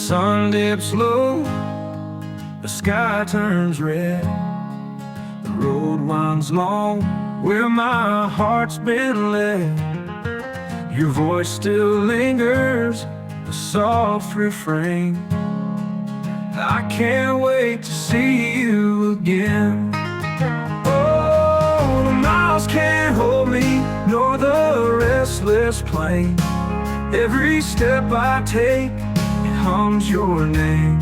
sun dips low, the sky turns red. The road winds long where my heart's been led. Your voice still lingers, a soft refrain. I can't wait to see you again. Oh, the miles can't hold me, nor the restless plain. Every step I take, it hums your name.